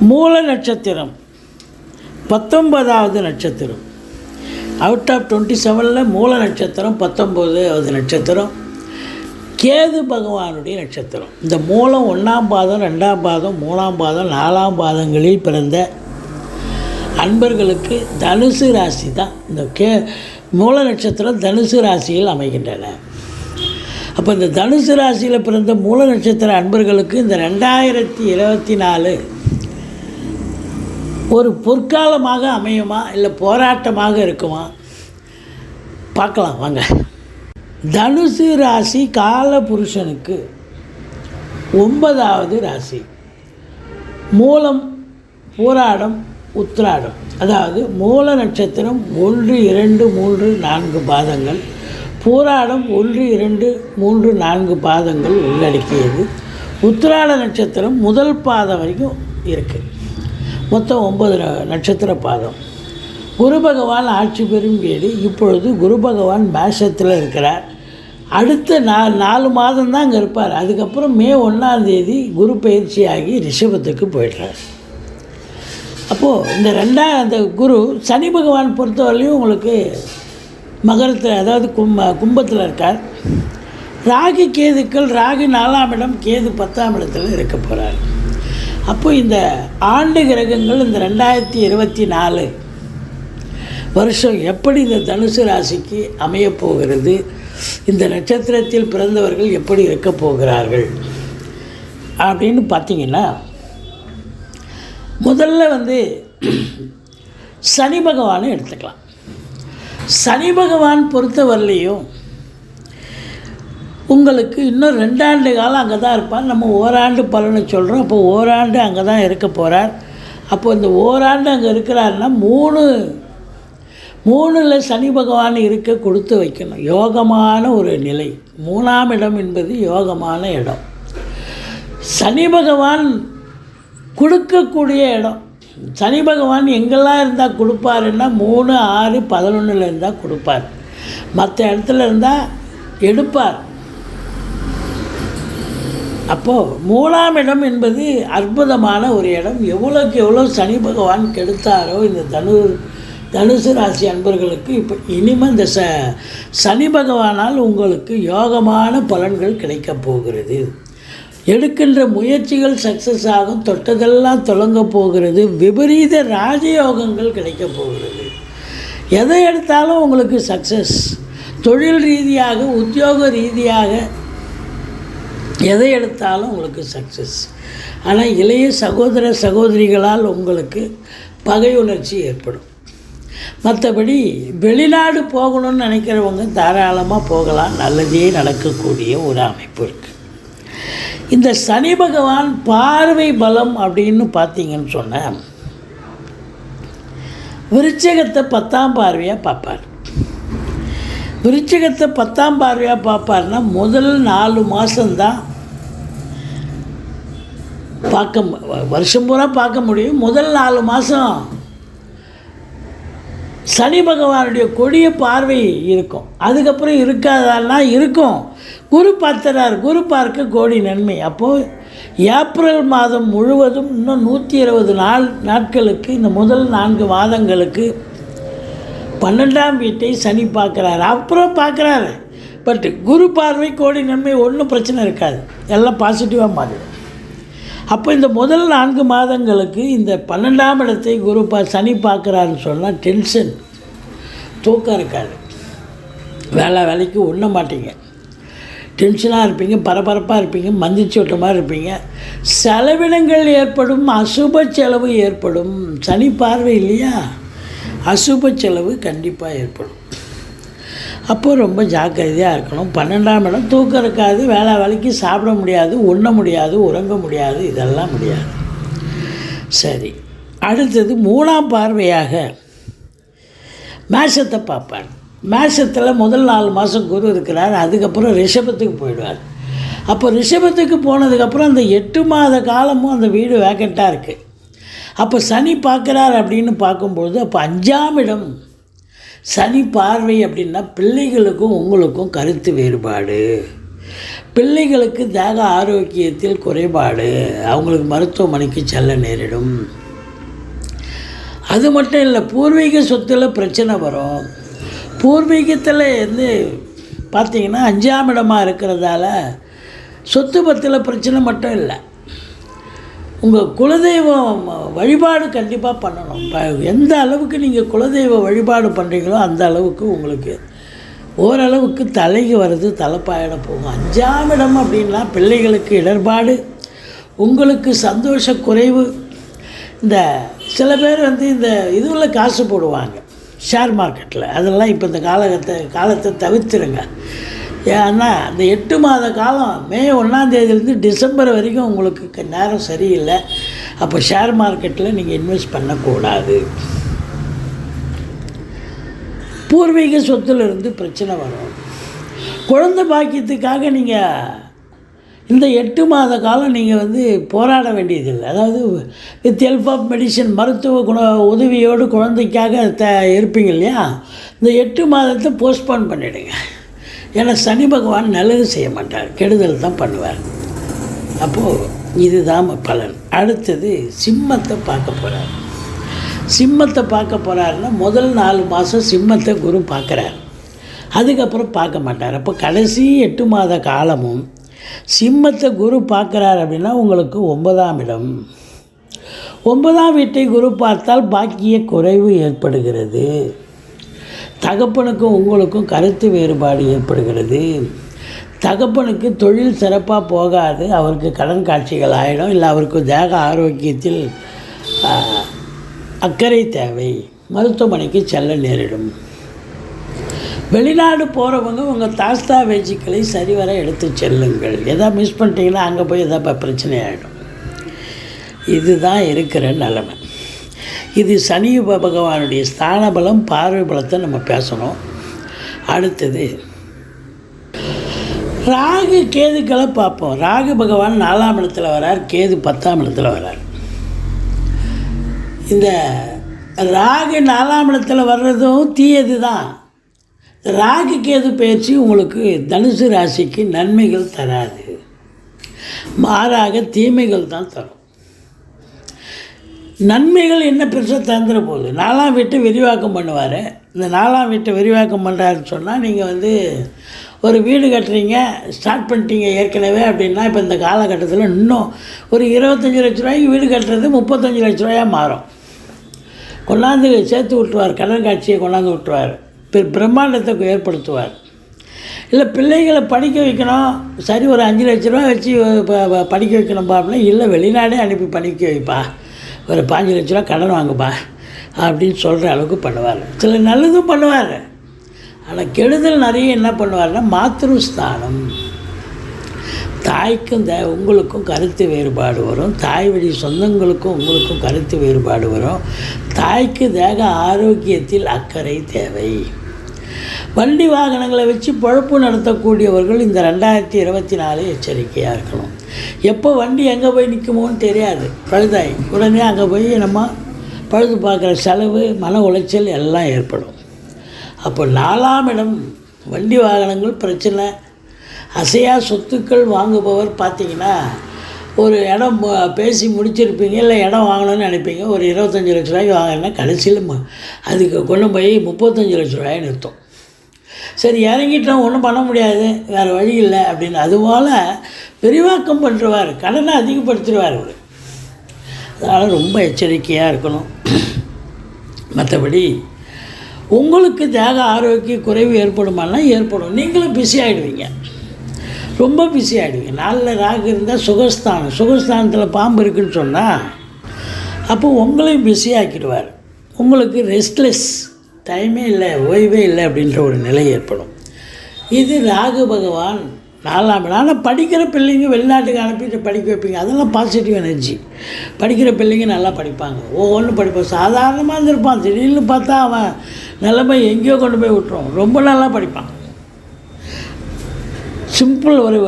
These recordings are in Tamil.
மூல நட்சத்திரம் 19வது நட்சத்திரம். அவுட் ஆஃப் 27 மூல நட்சத்திரம் 19வது நட்சத்திரம் கேது பகவானுடைய நட்சத்திரம். இந்த மூலம் 1ஆம் பாதம், 2ஆம் பாதம், 3ஆம் பாதம், 4ஆம் பாதங்களில் பிறந்த அன்பர்களுக்கு தனுசு ராசி தான். இந்த மூல நட்சத்திரம் தனுசு ராசியில் அமைகின்றன. அப்போ இந்த தனுசு ராசியில் பிறந்த மூல நட்சத்திர அன்பர்களுக்கு இந்த 2024 ஒரு பொற்காலமாக அமையுமா இல்லை போராட்டமாக இருக்குமா பார்க்கலாம் வாங்க. தனுசு ராசி கால புருஷனுக்கு 9வது ராசி. மூலம், பூராடம், உத்திராடம், அதாவது மூல நட்சத்திரம் 1, 2, 3, 4 பாதங்கள், பூராடம் 1, 2, 3, 4 பாதங்கள் உள்ளடக்கியது. உத்திராட நட்சத்திரம் முதல் பாதம் வரைக்கும் இருக்குது. மொத்தம் 9 நட்சத்திர பாதம். குரு பகவான் ஆட்சி பெறும் வீடு. இப்பொழுது குரு பகவான் மேஷத்தில் இருக்கிறார். அடுத்த 4 மாதம் தான் அங்கே இருப்பார். அதுக்கப்புறம் மே 1ஆம் தேதி குரு பயிற்சியாகி ரிஷபத்துக்கு போய்ட்றார். அப்போது இந்த குரு சனி பகவான் பொறுத்தவரையிலையும் உங்களுக்கு மகரத்தில், அதாவது கும்பத்தில் இருக்கார். ராகு கேதுக்கள், ராகு 4ஆம் இடம், கேது 10ஆம் இடத்துல இருக்க போகிறார். அப்போ இந்த ஆண்டு கிரகங்கள் இந்த 2024 வருஷம் எப்படி இந்த தனுசு ராசிக்கு அமையப்போகிறது, இந்த நட்சத்திரத்தில் பிறந்தவர்கள் எப்படி இருக்க போகிறார்கள் அப்படின்னு பார்த்திங்கன்னா, முதல்ல சனி பகவானை எடுத்துக்கலாம். சனி பகவான் பொறுத்தவரையிலையும் உங்களுக்கு இன்னும் 2 ஆண்டு காலம் அங்கே தான் இருப்பார். நம்ம ஓராண்டு பலனை சொல்கிறோம். அப்போ ஓராண்டு அங்கே தான் இருக்க போகிறார். அப்போ இந்த ஓராண்டு அங்கே இருக்கிறாருன்னா 3ல் சனி பகவான் இருக்க கொடுத்து வைக்கணும். யோகமான ஒரு நிலை. 3ஆம் இடம் என்பது யோகமான இடம். சனி பகவான் கொடுக்கக்கூடிய இடம். சனி பகவான் எங்கெல்லாம் இருந்தால் கொடுப்பாருன்னா 3, 6, 11 இருந்தால் கொடுப்பார். மற்ற இடத்துல இருந்தால் எடுப்பார். அப்போது 3ஆம் இடம் என்பது அற்புதமான ஒரு இடம். எவ்வளோக்கு எவ்வளோ சனி பகவான் கெடுத்தாரோ இந்த தனுசு ராசி அன்பர்களுக்கு இப்போ இனிமேல் இந்த சனி பகவானால் உங்களுக்கு யோகமான பலன்கள் கிடைக்கப் போகிறது. எடுக்கின்ற முயற்சிகள் சக்ஸஸ் ஆகும். தொட்டதெல்லாம் தொடங்க போகிறது. விபரீத ராஜயோகங்கள் கிடைக்கப் போகிறது. எதை எடுத்தாலும் உங்களுக்கு சக்ஸஸ். தொழில் ரீதியாக, உத்தியோக ரீதியாக எதை எடுத்தாலும் உங்களுக்கு சக்ஸஸ். ஆனால் இளைய சகோதர சகோதரிகளால் உங்களுக்கு பகை உணர்ச்சி ஏற்படும். மற்றபடி வெளிநாடு போகணும்னு நினைக்கிறவங்க தாராளமாக போகலாம். நல்லதே நடக்கக்கூடிய ஒரு அமைப்பு இருக்குது. இந்த சனி பகவான் பார்வை பலம் அப்படின்னு பார்த்தீங்கன்னு சொன்னால், விருச்சிகத்தை 10ஆம் பார்வையாக பார்ப்பார். விருச்சிகத்தை 10ஆம் பார்வையாக பார்ப்பார்னா முதல் 4 மாதம்தான் வருஷம் பூரா பார்க்க முடியும். முதல் 4 மாதம் சனி பகவானுடைய கொடிய பார்வை இருக்கும். அதுக்கப்புறம் இருக்காதான்னா இருக்கும். குரு பார்த்துறார். குரு பார்க்க கோடி நன்மை. அப்போது ஏப்ரல் மாதம் முழுவதும் இன்னும் 120 நாட்களுக்கு, இந்த முதல் 4 மாதங்களுக்கு 12ஆம் வீட்டை சனி பார்க்குறாரு. அப்புறம் பார்க்குறாரு. பட் குரு பார்வை கோடி நன்மை, ஒன்றும் பிரச்சனை இருக்காது. எல்லாம் பாசிட்டிவாக மாறிடும். அப்போ இந்த முதல் 4 மாதங்களுக்கு இந்த 12ஆம் இடத்தை சனி பார்க்குறாருன்னு சொன்னால் டென்ஷன், தூக்கம் இருக்காது. வேலைக்கு உண்ண மாட்டீங்க. டென்ஷனாக இருப்பீங்க, பரபரப்பாக இருப்பீங்க, மந்திச்சு விட்ட மாதிரி இருப்பீங்க. செலவினங்கள் ஏற்படும், அசுப செலவு ஏற்படும். சனி பார்வை இல்லையா, அசுப செலவு கண்டிப்பாக ஏற்படும். அப்போது ரொம்ப ஜாக்கிரதையாக இருக்கணும். 12ஆம் இடம் தூக்கம் இருக்காது. வேலைக்கு சாப்பிட முடியாது, உண்ண முடியாது, உறங்க முடியாது, இதெல்லாம் முடியாது. சரி, அடுத்தது 3ஆம் பார்வையாக மேஷத்தை பார்ப்பார். மேஷத்தில் முதல் 4 மாதம் குரு இருக்கிறார். அதுக்கப்புறம் ரிஷபத்துக்கு போயிடுவார். அப்போ ரிஷபத்துக்கு போனதுக்கப்புறம் அந்த 8 மாத காலமும் அந்த வீடு வேக்கண்ட்டாக இருக்குது. அப்போ சனி பார்க்குறார் அப்படின்னு பார்க்கும்பொழுது, அப்போ 5ஆம் இடம் சனி பார்வை அப்படின்னா பிள்ளைகளுக்கும் உங்களுக்கும் கருத்து வேறுபாடு. பிள்ளைகளுக்கு தேக ஆரோக்கியத்தில் குறைபாடு, அவங்களுக்கு மருத்துவமனைக்கு செல்ல நேரிடும். அது மட்டும் இல்லை, பூர்வீக சொத்தில் பிரச்சனை வரும். பூர்வீகத்தில் பார்த்திங்கன்னா 5ஆம் இடமாக இருக்கிறதால சொத்து பத்தில் பிரச்சனை மட்டும் இல்லை, உங்கள் குலதெய்வம் வழிபாடு கண்டிப்பாக பண்ணணும். எந்த அளவுக்கு நீங்கள் குலதெய்வ வழிபாடு பண்ணுறீங்களோ அந்த அளவுக்கு உங்களுக்கு ஓரளவுக்கு தலைக்கு வர்றது தலைப்பாயிட போகும். 5ஆம் இடம் அப்படின்னா பிள்ளைகளுக்கு இடர்பாடு, உங்களுக்கு சந்தோஷ குறைவு. இந்த சில பேர் இந்த இதுவில் காசு போடுவாங்க ஷேர் மார்க்கெட்டில், அதெல்லாம் இப்போ இந்த காலத்தை தவிர்த்துருங்க. ஏன்னா இந்த 8 மாத காலம் மே 1ஆம் தேதியிலேருந்து டிசம்பர் வரைக்கும் உங்களுக்கு நேரம் சரியில்லை. அப்போ ஷேர் மார்க்கெட்டில் நீங்கள் இன்வெஸ்ட் பண்ணக்கூடாது. பூர்வீக சொத்துலேருந்து பிரச்சனை வரும். குழந்தை பாக்கியத்துக்காக நீங்கள் இந்த 8 மாத காலம் நீங்கள் போராட வேண்டியதில்லை. அதாவது வித் ஹெல்ப் ஆஃப் மெடிசன், மருத்துவ உதவியோடு குழந்தைக்காக இருப்பீங்க இல்லையா, இந்த 8 மாதத்தை போஸ்ட்போன் பண்ணிவிடுங்க. ஏன்னா சனி பகவான் நல்லது செய்ய மாட்டார், கெடுதல் தான் பண்ணுவார். அப்போது இதுதான் பலன். அடுத்தது சிம்மத்தை பார்க்க போகிறார். சிம்மத்தை பார்க்க போகிறாருன்னா முதல் 4 மாதம் சிம்மத்தை குரு பார்க்குறார், அதுக்கப்புறம் பார்க்க மாட்டார். அப்போ கடைசி 8 மாத காலமும் சிம்மத்தை குரு பார்க்குறார் அப்படின்னா உங்களுக்கு 9ஆம் இடம். 9ஆம் வீட்டை குரு பார்த்தால் பாக்கிய குறைவு ஏற்படுகிறது. தகப்பனுக்கும் உங்களுக்கும் கருத்து வேறுபாடு ஏற்படுகிறது. தகப்பனுக்கு தொழில் சிறப்பாக போகாது, அவருக்கு கடன் காட்சிகள் ஆகிடும். இல்லை அவருக்கு தேக ஆரோக்கியத்தில் அக்கறை தேவை, மருத்துவமனைக்கு செல்ல நேரிடும். வெளிநாடு போகிறவங்க உங்கள் தாஸ்தா வேஜிக்களை சரிவர எடுத்து செல்லுங்கள். எதாவது மிஸ் பண்ணிட்டீங்கன்னா அங்கே போய் எதாவது பிரச்சனை ஆகிடும். இதுதான் இருக்கிற நிலைமை. இது சனி பகவானுடைய ஸ்தான பலம், பார்வை பலத்தை நம்ம பேசணும். அடுத்தது ராகு கேதுக்களை பார்ப்போம். ராகு பகவான் 4ஆம் இடத்துல வரார், கேது 10ஆம் இடத்துல வரார். இந்த ராகு 4ஆம் இடத்துல வர்றதும் தீயது தான். ராகு கேது பயிற்சி உங்களுக்கு தனுசு ராசிக்கு நன்மைகள் தராது, மாறாக தீமைகள் தான் தரும். நன்மைகள் என்ன பெருசாக தந்துட போகுது. 4ஆம் வீட்டை விரிவாக்கம் பண்ணுவார். இந்த 4ஆம் வீட்டை விரிவாக்கம் பண்ணுறாருன்னு சொன்னால் நீங்கள் ஒரு வீடு கட்டுறீங்க, ஸ்டார்ட் பண்ணிட்டீங்க ஏற்கனவே அப்படின்னா, இப்போ இந்த காலகட்டத்தில் இன்னும் ஒரு 25 லட்ச ரூபாய்க்கு வீடு கட்டுறது 35 லட்ச ரூபாயாக மாறும். கொண்டாந்து சேர்த்து விட்டுருவார், கடன் காட்சியை கொண்டாந்து விட்டுருவார், பிரம்மாண்டத்தை ஏற்படுத்துவார். இல்லை பிள்ளைகளை படிக்க வைக்கணும், சரி ஒரு 5 லட்ச ரூபா வச்சு படிக்க வைக்கணும்பா அப்படின்னா, இல்லை வெளிநாடே அனுப்பி படிக்க வைப்பா, ஒரு 5 லட்ச ரூபா கடன் வாங்குப்பா அப்படின்னு சொல்கிற அளவுக்கு பண்ணுவார். சில நல்லதும் பண்ணுவார். ஆனால் கெடுதல் நிறைய என்ன பண்ணுவார்னா, மாத்ருஸ்தானம், தாய்க்கும் உங்களுக்கும் கருத்து வேறுபாடு வரும். தாய் வழி சொந்தங்களுக்கும் உங்களுக்கும் கருத்து வேறுபாடு வரும். தாய்க்கு தேக ஆரோக்கியத்தில் அக்கறை தேவை. வண்டி வாகனங்களை வச்சு பொழப்பு நடத்தக்கூடியவர்கள் இந்த 2024 எச்சரிக்கையாக இருக்கணும். எப்போ வண்டி எங்கே போய் நிற்குமோன்னு தெரியாது, பழுதாய் உடனே அங்கே போய் நம்ம பழுது பார்க்குற செலவு, மன உளைச்சல் எல்லாம் ஏற்படும். அப்போ 4ஆம் இடம் வண்டி வாகனங்கள் பிரச்சனை. அசையா சொத்துக்கள் வாங்குபவர் பார்த்திங்கன்னா, ஒரு இடம் பேசி முடிச்சிருப்பீங்க, இல்லை இடம் வாங்கணும்னு நினைப்பீங்க, ஒரு 25 லட்ச ரூபாய்க்கு வாங்கினா கடைசியில் அதுக்கு கொண்டு போய் 35 லட்ச ரூபாய் நிறுத்தும். சரி இறங்கிட்டோம், ஒன்றும் பண்ண முடியாது, வேறு வழி இல்லை அப்படின்னு அதுபோல் விரிவாக்கம் பண்ணுறவார், கடனை அதிகப்படுத்திடுவார் அவர். அதனால் ரொம்ப எச்சரிக்கையாக இருக்கணும். மற்றபடி உங்களுக்கு தேக ஆரோக்கிய குறைவு ஏற்படுமானா ஏற்படும். நீங்களும் பிஸி ஆகிடுவீங்க, ரொம்ப பிஸி ஆகிடுவீங்க. 4 ராகு இருந்தால் சுகஸ்தானம், சுகஸ்தானத்தில் பாம்பு இருக்குதுன்னு சொன்னால் அப்போ உங்களையும் பிஸி ஆக்கிடுவார். உங்களுக்கு ரெஸ்ட்லெஸ், டைமே இல்லை, ஓய்வே இல்லை அப்படின்ற ஒரு நிலை ஏற்படும். இது ராகு பகவான் 4ஆம் இடம். ஆனால் படிக்கிற பிள்ளைங்க வெளிநாட்டுக்கு அனுப்பிட்டு படிக்க வைப்பீங்க, அதெல்லாம் பாசிட்டிவ் எனர்ஜி. படிக்கிற பிள்ளைங்க நல்லா படிப்பாங்க, ஒவ்வொன்றும் படிப்பான். சாதாரணமாக இருந்திருப்பான், திடீர்னு பார்த்தா அவன் நிலைமை எங்கேயோ கொண்டு போய் விட்டுருவோம். ரொம்ப நல்லா படிப்பான், சிம்பிள், ஒரு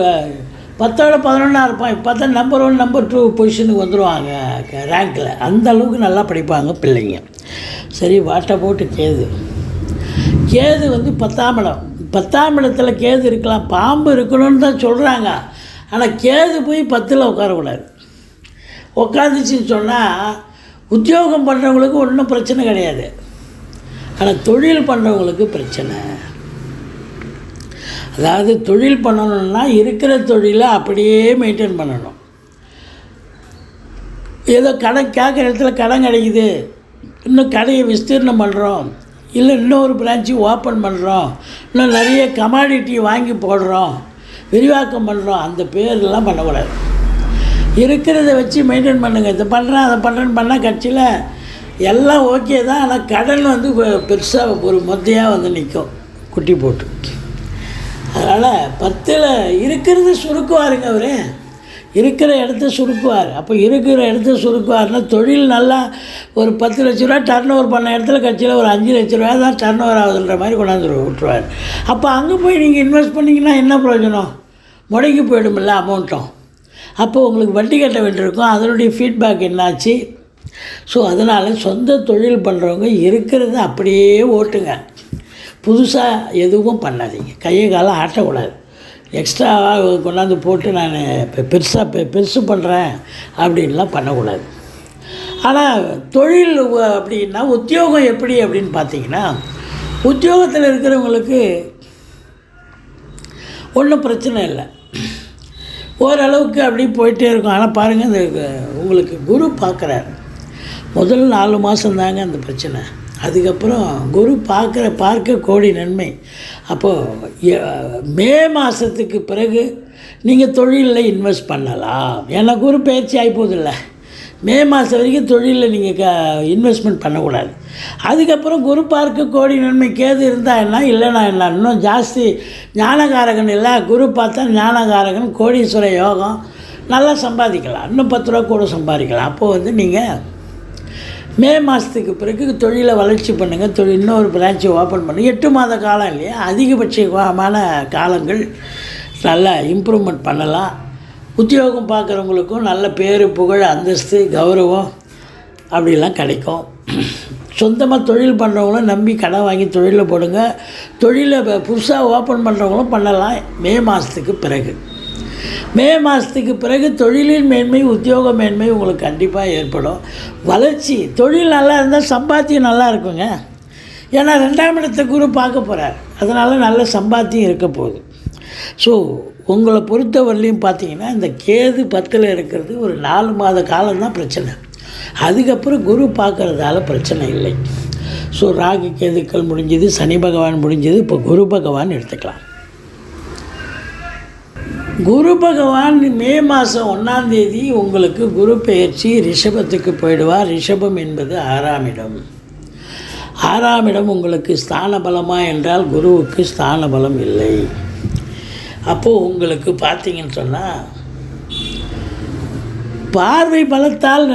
10ஓட 11 இருப்பான். இப்போ பார்த்தா நம்பர் 1 நம்பர் 2 பொசிஷனுக்கு வந்துடுவாங்க ரேங்கில். அந்த அளவுக்கு நல்லா படிப்பாங்க பிள்ளைங்க. சரி, வாட்டை போட்டு கேது 10ஆம் இடம். 10ஆம் இடத்துல கேது இருக்கலாம், பாம்பு இருக்கணும்னு தான் சொல்கிறாங்க. ஆனால் கேது போய் 10ல் உட்காரக்கூடாது. உட்காந்துச்சின்னு சொன்னால் உத்தியோகம் பண்ணுறவங்களுக்கு ஒன்றும் பிரச்சனை கிடையாது, ஆனால் தொழில் பண்ணுறவங்களுக்கு பிரச்சனை. அதாவது தொழில் பண்ணணுன்னா இருக்கிற தொழிலை அப்படியே மெயின்டைன் பண்ணணும். ஏதோ கடன் கேட்குற இடத்துல கடன் கிடைக்குது, இன்னும் கடையை விஸ்தீர்ணம் பண்ணுறோம், இல்லை இன்னொரு பிரான்ச்சு ஓப்பன் பண்ணுறோம், இன்னும் நிறைய கமாடிட்டி வாங்கி போடுறோம், விரிவாக்கம் பண்ணுறோம், அந்த பேர்லாம் பண்ணக்கூடாது. இருக்கிறத வச்சு மெயின்டைன் பண்ணுங்கள். இதை பண்ணுறேன் அதை பண்ணுறேன்னு பண்ணால் கட்சியில் எல்லாம் ஓகே தான், ஆனால் கடன் வந்து பெருசாக ஒரு மொத்தையாக வந்து நிற்கும் குட்டி போட்டு. அதனால் 10ல் இருக்கிறது சுருக்குவாருங்க அவர், இருக்கிற இடத்த சுருக்குவார். அப்போ இருக்கிற இடத்த சுருக்குவார்னா தொழில் நல்லா ஒரு 10 லட்ச ரூபா டர்ன் ஓவர் பண்ண இடத்துல கட்சியில் ஒரு 5 லட்ச ரூபா தான் டர்ன் ஓவர் ஆகுதுன்ற மாதிரி கொண்டாந்து விட்டுருவார். அப்போ அங்கே போய் நீங்கள் இன்வெஸ்ட் பண்ணிங்கன்னா என்ன பிரயோஜனம்? முடங்கி போயிடுமில்ல அமௌண்ட்டும். அப்போ உங்களுக்கு வட்டி கட்ட வேண்டியிருக்கும், அதனுடைய ஃபீட்பேக் என்னாச்சு? ஸோ அதனால் சொந்த தொழில் பண்ணுறவங்க இருக்கிறத அப்படியே ஓட்டுங்க, புதுசாக எதுவும் பண்ணாதீங்க, கையை காலம் ஆட்டக்கூடாது. எக்ஸ்ட்ராவாக கொண்டாந்து போட்டு நான் பெருசு பண்ணுறேன் அப்படின்லாம் பண்ணக்கூடாது. ஆனால் தொழில் அப்படின்னா உத்தியோகம் எப்படி அப்படின்னு பார்த்தீங்கன்னா, உத்தியோகத்தில் இருக்கிறவங்களுக்கு ஒன்றும் பிரச்சனை இல்லை, ஓரளவுக்கு அப்படி போயிட்டே இருக்கும். ஆனால் பாருங்கள், இந்த உங்களுக்கு குரு பார்க்குறாரு, முதல் 4 மாதம் தாங்க அந்த பிரச்சனை. அதுக்கப்புறம் குரு பார்க்க கோடி நன்மை. அப்போது மே மாதத்துக்கு பிறகு நீங்கள் தொழிலில் இன்வெஸ்ட் பண்ணலாம். ஏன்னா குரு பயிற்சி ஆகிப்போதில்ல, மே மாதம் வரைக்கும் தொழிலில் நீங்கள் இன்வெஸ்ட்மெண்ட் பண்ணக்கூடாது. அதுக்கப்புறம் குரு பார்க்க கோடி நன்மை. கேது இருந்தால் என்ன, இல்லைனா என்ன, இன்னும் ஜாஸ்தி ஞானகாரகன் இல்லை, குரு பார்த்தா ஞானகாரகன், கோடீஸ்வர யோகம், நல்லா சம்பாதிக்கலாம், இன்னும் 10 ரூபா கூட சம்பாதிக்கலாம். அப்போது வந்து நீங்கள் மே மாதத்துக்கு பிறகு தொழிலை வளர்ச்சி பண்ணுங்கள், இன்னொரு பிரான்ச்சை ஓப்பன் பண்ணுங்கள். 8 மாத காலம் இல்லையா, அதிகபட்சமான காலங்கள் நல்லா இம்ப்ரூவ்மெண்ட் பண்ணலாம். உத்தியோகம் பார்க்குறவங்களுக்கும் நல்ல பேர் புகழ் அந்தஸ்து கௌரவம் அப்படிலாம் கிடைக்கும். சொந்தமாக தொழில் பண்ணுறவங்களும் நம்பி கடன் வாங்கி தொழிலில் போடுங்க. தொழிலை புதுசாக ஓப்பன் பண்ணுறவங்களும் பண்ணலாம். மே மாதத்துக்கு பிறகு தொழிலின் மேன்மை உத்தியோக மேன்மை உங்களுக்கு கண்டிப்பாக ஏற்படும். வளர்ச்சி, தொழில் நல்லா இருந்தால் சம்பாத்தியம் நல்லா இருக்குங்க. ஏன்னா 2ஆம் இடத்தை குரு பார்க்க போகிறார், அதனால் நல்ல சம்பாத்தியம் இருக்க போகுது. ஸோ உங்களை பொறுத்தவரையிலையும் பார்த்தீங்கன்னா இந்த கேது 10ல் இருக்கிறது ஒரு 4 மாத காலம்தான் பிரச்சனை. அதுக்கப்புறம் குரு பார்க்குறதால பிரச்சனை இல்லை. ஸோ ராகு கேதுக்கள் முடிஞ்சது, சனி பகவான் முடிஞ்சது, இப்போ குரு பகவான் எடுத்துக்கலாம். குரு பகவான் மே மாதம் 1ஆம் தேதி உங்களுக்கு குரு பெயர்ச்சி ரிஷபத்துக்கு போயிடுவார். ரிஷபம் என்பது 6ஆம் இடம். 6ஆம் இடம் உங்களுக்கு ஸ்தான பலமா என்றால் குருவுக்கு ஸ்தான பலம் இல்லை. அப்போது உங்களுக்கு பார்த்தீங்கன்னு சொன்னால் பார்வை பலத்தால்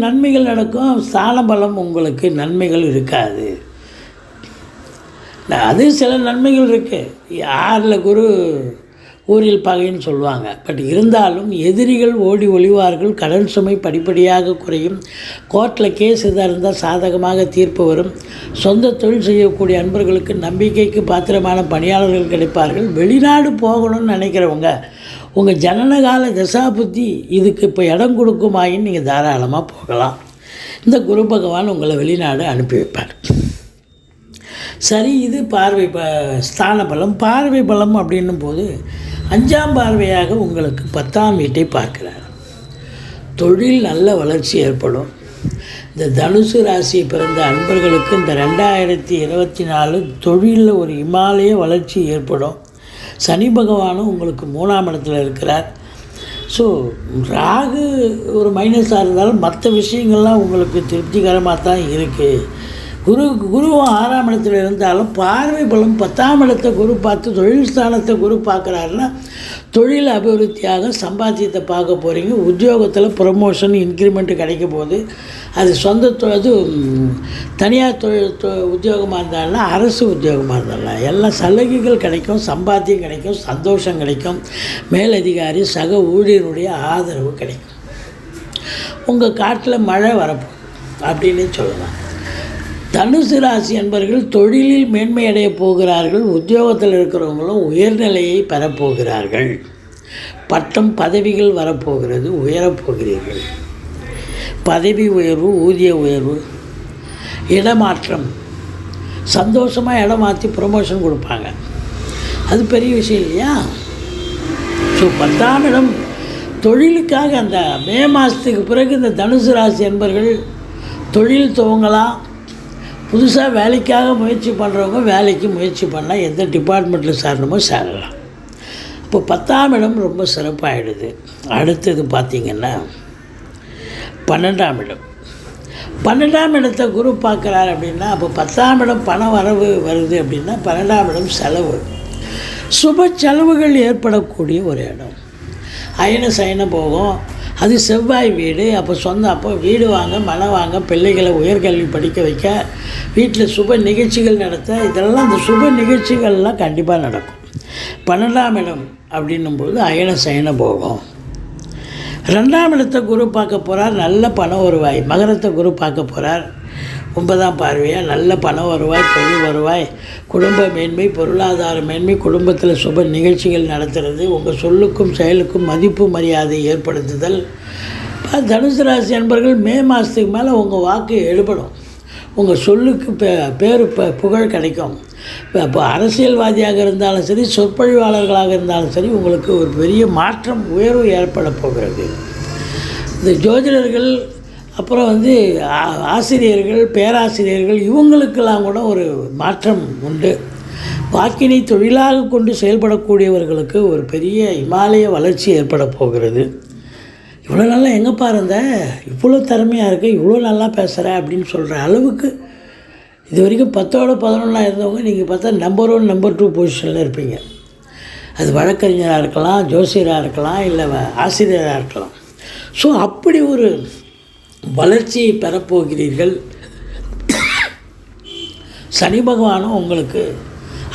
நன்மைகள் நடக்கும், ஸ்தான பலம் உங்களுக்கு நன்மைகள் இருக்காது. அது சில நன்மைகள் இருக்குது. 6ல் குரு ஊரில் பகைன்னு சொல்லுவாங்க. பட் இருந்தாலும் எதிரிகள் ஓடி ஒளிவார்கள், கடன் சுமை படிப்படியாக குறையும், கோர்ட்டில் கேஸ் எதாக இருந்தால் சாதகமாக தீர்ப்பு வரும், சொந்த தொழில் செய்யக்கூடிய அன்பர்களுக்கு நம்பிக்கைக்கு பாத்திரமான பணியாளர்கள் கிடைப்பார்கள். வெளிநாடு போகணும்னு நினைக்கிறவங்க உங்கள் ஜனனகால தசாபுத்தி இதுக்கு இப்போ இடம் கொடுக்குமாயின்னு நீங்கள் தாராளமாக போகலாம். இந்த குரு பகவான் உங்களை வெளிநாடு அனுப்பி வைப்பார். சரி, இது ஸ்தான பலம். பார்வை பலம் அப்படின்னும் போது 5ஆம் பார்வையாக உங்களுக்கு 10ஆம் வீட்டை பார்க்கிறார். தொழில் நல்ல வளர்ச்சி ஏற்படும். இந்த தனுசு ராசி பிறந்த அன்பர்களுக்கு இந்த 2024 தொழிலில் ஒரு இமாலய வளர்ச்சி ஏற்படும். சனி பகவானும் உங்களுக்கு 3ஆம் இடத்துல இருக்கிறார். ஸோ ராகு ஒரு மைனஸாக இருந்தாலும் மற்ற விஷயங்கள்லாம் உங்களுக்கு திருப்திகரமாக தான் இருக்குது. குருவும் 6ஆம் இடத்துல இருந்தாலும் பார்வை பலம் 10ஆம் இடத்தை குரு பார்த்து தொழில் ஸ்தானத்தை குரு பார்க்குறாருன்னா தொழில் அபிவிருத்தியாக சம்பாத்தியத்தை பார்க்க போகிறீங்க. உத்தியோகத்தில் ப்ரமோஷன் இன்க்ரிமெண்ட்டு கிடைக்க போகுது. அது அது தனியார் உத்தியோகமாக இருந்தாலும் அரசு உத்தியோகமாக இருந்தாலும் எல்லாம் சலுகைகள் கிடைக்கும், சம்பாத்தியம் கிடைக்கும், சந்தோஷம் கிடைக்கும், மேலதிகாரி சக ஊழியருடைய ஆதரவு கிடைக்கும். உங்கள் காட்டில் மழை வரப்போகுது அப்படின்னு சொல்லலாம். தனுசு ராசி என்பவர்கள் தொழிலில் மேன்மையடைய போகிறார்கள். உத்தியோகத்தில் இருக்கிறவங்களும் உயர்நிலையை பெறப்போகிறார்கள். பட்டம் பதவிகள் வரப்போகிறது, உயரப்போகிறீர்கள். பதவி உயர்வு, ஊதிய உயர்வு, இடமாற்றம், சந்தோஷமாக இடம் மாற்றி ப்ரொமோஷன் கொடுப்பாங்க. அது பெரிய விஷயம் இல்லையா? ஸோ 10ஆம் இடம் தொழிலுக்காக அந்த மே மாதத்துக்கு பிறகு இந்த தனுசு ராசி என்பர்கள் தொழில் துவங்கலாம். புதுசாக வேலைக்காக முயற்சி பண்ணுறவங்க வேலைக்கு முயற்சி பண்ணால் எந்த டிபார்ட்மெண்ட்டில் சேரணுமோ சேரலாம். இப்போ 10ஆம் இடம் ரொம்ப சிறப்பாகிடுது. அடுத்தது பார்த்திங்கன்னா 12ஆம் இடம். 12ஆம் இடத்தை குரு பார்க்குறாரு அப்படின்னா அப்போ 10ஆம் இடம் பண வரவு வருது அப்படின்னா 12ஆம் இடம் செலவு, சுப செலவுகள் ஏற்படக்கூடிய ஒரு இடம். அயன சயன போகும். அது செவ்வாய் வீடு. அப்போ வீடு வாங்க, மனை வாங்க, பிள்ளைகளை உயர்கல்வி படிக்க வைக்க, வீட்டில் சுப நிகழ்ச்சிகள் நடத்த, இதெல்லாம் அந்த சுப நிகழ்ச்சிகள்லாம் கண்டிப்பாக நடக்கும். 12ஆம் இடம் அப்படின்னும்போது அயன சயன போகும். 2ஆம் இடத்தை குரு பார்க்க போகிறார், நல்ல பண வருவாய். மகரத்தை குரு பார்க்க போகிறார், 9ஆம் பார்வையாக நல்ல பண வருவாய், தொழில் வருவாய், குடும்ப மேன்மை, பொருளாதார மேன்மை, குடும்பத்தில் சுப நிகழ்ச்சிகள் நடத்துறது, உங்கள் சொல்லுக்கும் செயலுக்கும் மதிப்பு மரியாதை ஏற்படுத்துதல். தனுசு ராசி அன்பர்கள் மே மாதத்துக்கு மேலே உங்கள் வாக்கு எடுபடும். உங்கள் சொல்லுக்கு பேர் புகழ் கிடைக்கும். இப்போ அரசியல்வாதியாக இருந்தாலும் சரி, சொற்பொழிவாளர்களாக இருந்தாலும் சரி, உங்களுக்கு ஒரு பெரிய மாற்றம், உயர்வு ஏற்பட போகிறது. இந்த ஜோதிடர்கள், அப்புறம் ஆசிரியர்கள், பேராசிரியர்கள், இவங்களுக்கெல்லாம் கூட ஒரு மாற்றம் உண்டு. வாக்கினை தொழிலாக கொண்டு செயல்படக்கூடியவர்களுக்கு ஒரு பெரிய இமாலய வளர்ச்சி ஏற்பட போகிறது. இவ்வளோ நல்லா எங்கேப்பா இருந்த, இவ்வளோ திறமையாக இருக்க, இவ்வளோ நல்லா பேசுகிற அப்படின்னு சொல்கிற அளவுக்கு இது வரைக்கும் 10ஓட 11 இருந்தவங்க நீங்கள் பார்த்தா நம்பர் 1 நம்பர் 2 பொசிஷனில் இருப்பீங்க. அது வழக்கறிஞராக இருக்கலாம், ஜோசியராக இருக்கலாம், இல்லை ஆசிரியராக இருக்கலாம். ஸோ அப்படி ஒரு வளர்ச்சியை பெறப்போகிறீர்கள். சனி பகவானும் உங்களுக்கு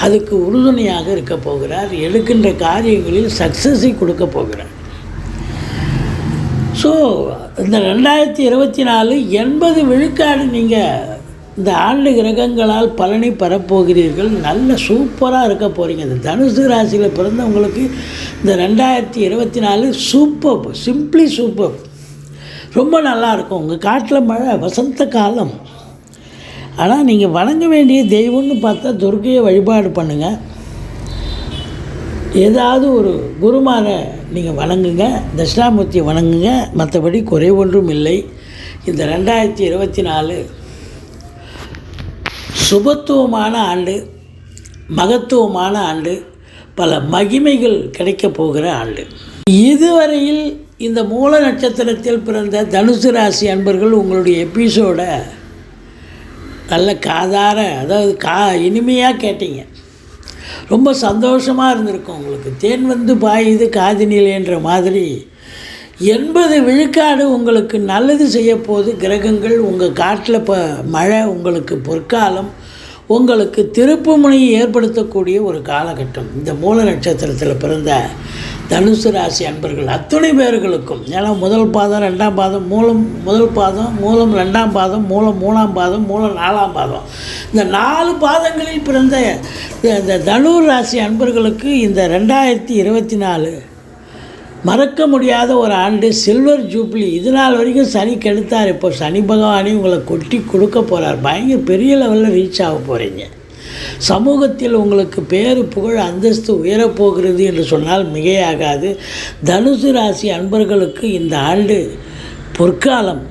அதுக்கு உறுதுணையாக இருக்க போகிறார். எடுக்கின்ற காரியங்களில் சக்ஸஸை கொடுக்க போகிறார். ஸோ இந்த 2024 80 விழுக்காடு நீங்கள் இந்த ஆண்டு கிரகங்களால் பலனை பெறப்போகிறீர்கள். நல்ல சூப்பராக இருக்க போகிறீங்க. இந்த தனுசு ராசியில் பிறந்தவங்களுக்கு இந்த 2024 சூப்பர், சிம்பிளி சூப்பர், ரொம்ப நல்லாயிருக்கும். உங்கள் காட்டில் மழை, வசந்த காலம். ஆனால் நீங்கள் வணங்க வேண்டிய தெய்வம்னு பார்த்தா துர்க்கையை வழிபாடு பண்ணுங்கள். ஏதாவது ஒரு குருமாரை நீங்கள் வணங்குங்க, தட்சிணாமூர்த்தியை வணங்குங்க. மற்றபடி குறை ஒன்றும் இல்லை. இந்த 2024 சுபத்துவமான ஆண்டு, மகத்துவமான ஆண்டு, பல மகிமைகள் கிடைக்கப் போகிற ஆண்டு. இதுவரையில் இந்த மூல நட்சத்திரத்தில் பிறந்த தனுசு ராசி அன்பர்கள் உங்களுடைய எபிசோடை நல்ல காதார, அதாவது இனிமையாக கேட்டீங்க. ரொம்ப சந்தோஷமாக இருந்திருக்கும். உங்களுக்கு தேன் வந்து பாயுது காதினிலேன்ற மாதிரி 80 விழுக்காடு உங்களுக்கு நல்லது செய்ய போது கிரகங்கள். உங்கள் காட்டில் இப்போ மழை, உங்களுக்கு பொற்காலம், உங்களுக்கு திருப்பு முனையை ஏற்படுத்தக்கூடிய ஒரு காலகட்டம். இந்த மூல நட்சத்திரத்தில் பிறந்த தனுசு ராசி அன்பர்கள் அத்துணை பேர்களுக்கும், ஏன்னா முதல் பாதம், 2ஆம் பாதம், மூலம் முதல் பாதம், மூலம் 2ஆம் பாதம், மூலம் 3ஆம் பாதம், மூலம் 4ஆம் பாதம், இந்த 4 பாதங்களில் பிறந்த இந்த தனுர் ராசி அன்பர்களுக்கு இந்த 2024 மறக்க முடியாத ஒரு ஆண்டு, சில்வர் ஜூப்ளி. இது நாள் வரைக்கும் சனி கெடுத்தார். இப்போ சனி பகவானே உங்களை கொட்டி கொடுக்க போகிறார். பயங்கர பெரிய லெவலில் ரீச் ஆக போகிறீங்க. சமூகத்தில் உங்களுக்கு பேர், புகழ், அந்தஸ்து உயரப்போகிறது என்று சொன்னால் மிகையாகாது. தனுசு ராசி அன்பர்களுக்கு இந்த ஆண்டு பொற்காலம்.